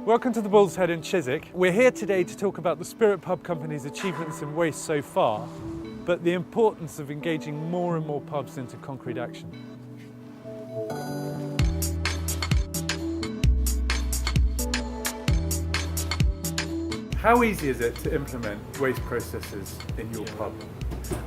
Welcome to the Bull's Head in Chiswick. We're here today to talk about the Spirit Pub Company's achievements in waste so far, but the importance of engaging more and more pubs into concrete action. How easy is it to implement waste processes in your pub?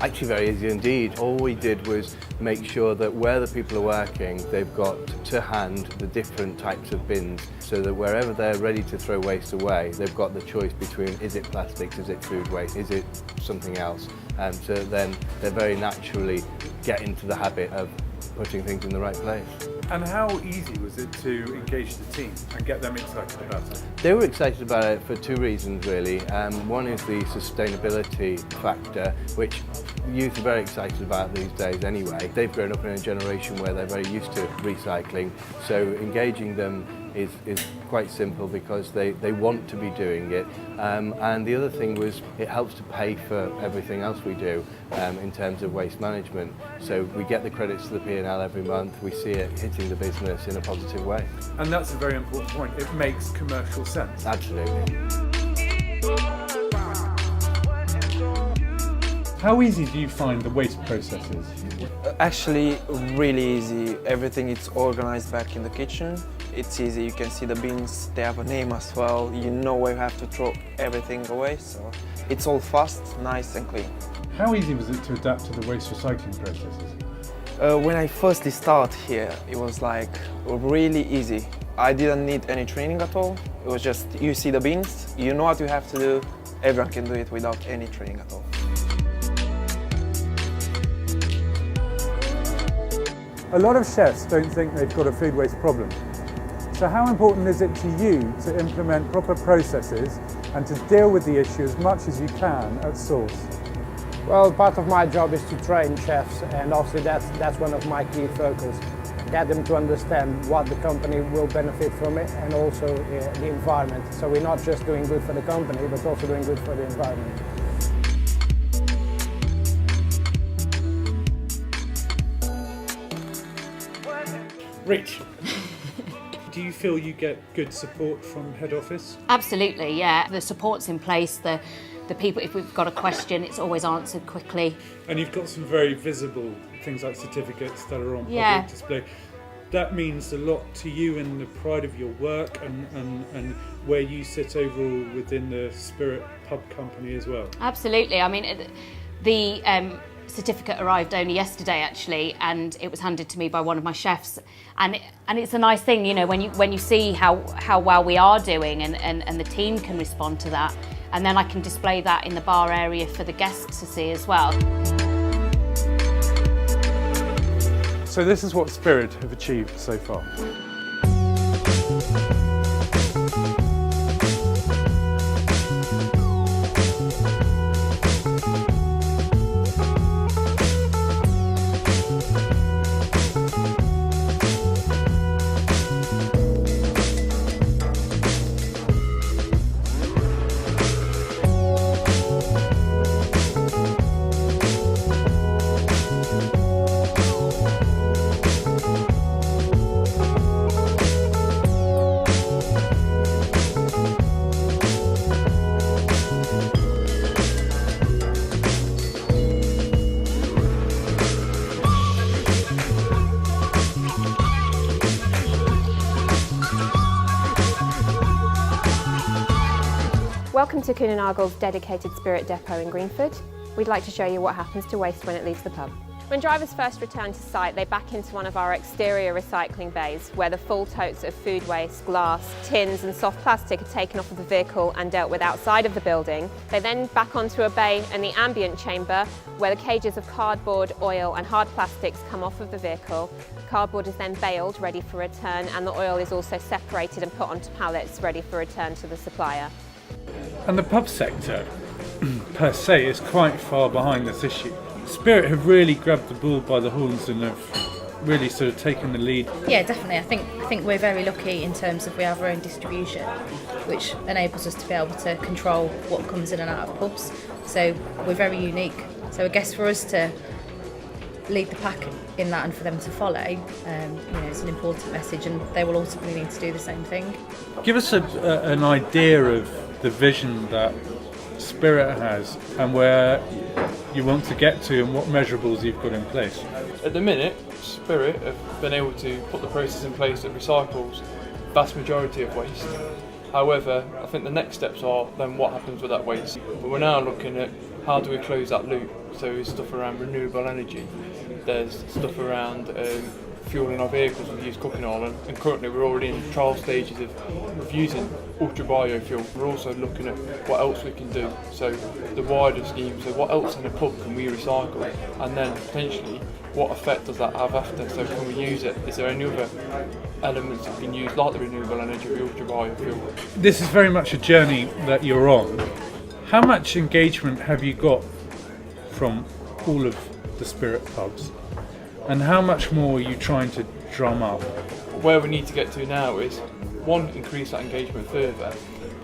Actually very easy indeed. All we did was make sure that where the people are working, they've got to hand the different types of bins so that wherever they're ready to throw waste away, they've got the choice between is it plastics, is it food waste, is it something else. So then they very naturally get into the habit of putting things in the right place. And how easy was it to engage the team and get them excited about it? They were excited about it for two reasons really. One is the sustainability factor, which youth are very excited about these days anyway. They've grown up in a generation where they're very used to recycling, so engaging them is quite simple because they want to be doing it. And the other thing was it helps to pay for everything else we do in terms of waste management. So we get the credits to the P&L every month, we see it hitting the business in a positive way. And that's a very important point. It makes commercial sense. Absolutely. How easy do you find the waste processes? Actually, really easy. Everything is organized back in the kitchen. It's easy, you can see the bins, they have a name as well. You know where you have to throw everything away, so it's all fast, nice and clean. How easy was it to adapt to the waste recycling processes? When I first started here, it was like really easy. I didn't need any training at all. It was just, you see the bins, you know what you have to do, everyone can do it without any training at all. A lot of chefs don't think they've got a food waste problem. So how important is it to you to implement proper processes and to deal with the issue as much as you can at source? Well, part of my job is to train chefs, and also that's one of my key focus. Get them to understand what the company will benefit from it and also the environment. So we're not just doing good for the company, but also doing good for the environment. Rich, do you feel you get good support from head office? Absolutely, yeah. The support's in place, the people, if we've got a question, it's always answered quickly. And you've got some very visible things like certificates that are on Yeah. public display. That means a lot to you and the pride of your work and where you sit overall within the Spirit Pub Company as well. Absolutely. I mean, the certificate arrived only yesterday actually, and it was handed to me by one of my chefs, and it's a nice thing, you know, when you see how well we are doing and the team can respond to that, and then I can display that in the bar area for the guests to see as well. So this is what Spirit have achieved so far. Welcome to Kuehne + Nagel's dedicated Spirit depot in Greenford. We'd like to show you what happens to waste when it leaves the pub. When drivers first return to site, they back into one of our exterior recycling bays where the full totes of food waste, glass, tins and soft plastic are taken off of the vehicle and dealt with outside of the building. They then back onto a bay in the ambient chamber where the cages of cardboard, oil and hard plastics come off of the vehicle. Cardboard is then baled, ready for return, and the oil is also separated and put onto pallets, ready for return to the supplier. And the pub sector, per se, is quite far behind this issue. Spirit have really grabbed the bull by the horns and have really sort of taken the lead. Yeah, definitely. I think we're very lucky in terms of we have our own distribution, which enables us to be able to control what comes in and out of pubs. So we're very unique. So I guess for us to lead the pack in that and for them to follow, it's an important message, and they will ultimately need to do the same thing. Give us an idea of the vision that Spirit has and where you want to get to and what measurables you've got in place. At the minute, Spirit have been able to put the process in place that recycles the vast majority of waste. However, I think the next steps are then what happens with that waste. But we're now looking at how do we close that loop. So there's stuff around renewable energy, there's stuff around fueling our vehicles with used cooking oil, and currently we're already in trial stages of using ultra biofuel. We're also looking at what else we can do, so the wider scheme, so what else in a pub can we recycle, and then potentially what effect does that have after, so can we use it, is there any other elements that we can use like the renewable energy or the ultra biofuel. This is very much a journey that you're on. How much engagement have you got from all of the Spirit pubs? And how much more are you trying to drum up? Where we need to get to now is, one, increase that engagement further.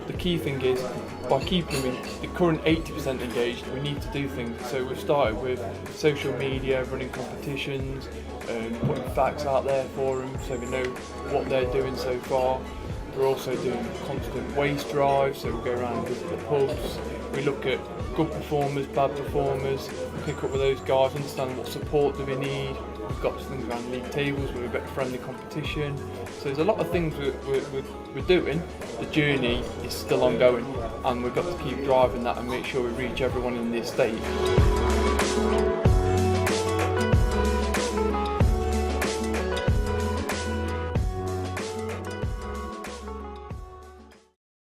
The key thing is, by keeping the current 80% engaged, we need to do things. So we've started with social media, running competitions, putting facts out there for them so we know what they're doing so far. We're also doing constant waste drives, so we go around and visit the pubs. We look at good performers, bad performers, pick up with those guys, understand what support do we need. We've got things around league tables where we've got friendly competition. So there's a lot of things we're doing. The journey is still ongoing, and we've got to keep driving that and make sure we reach everyone in the estate.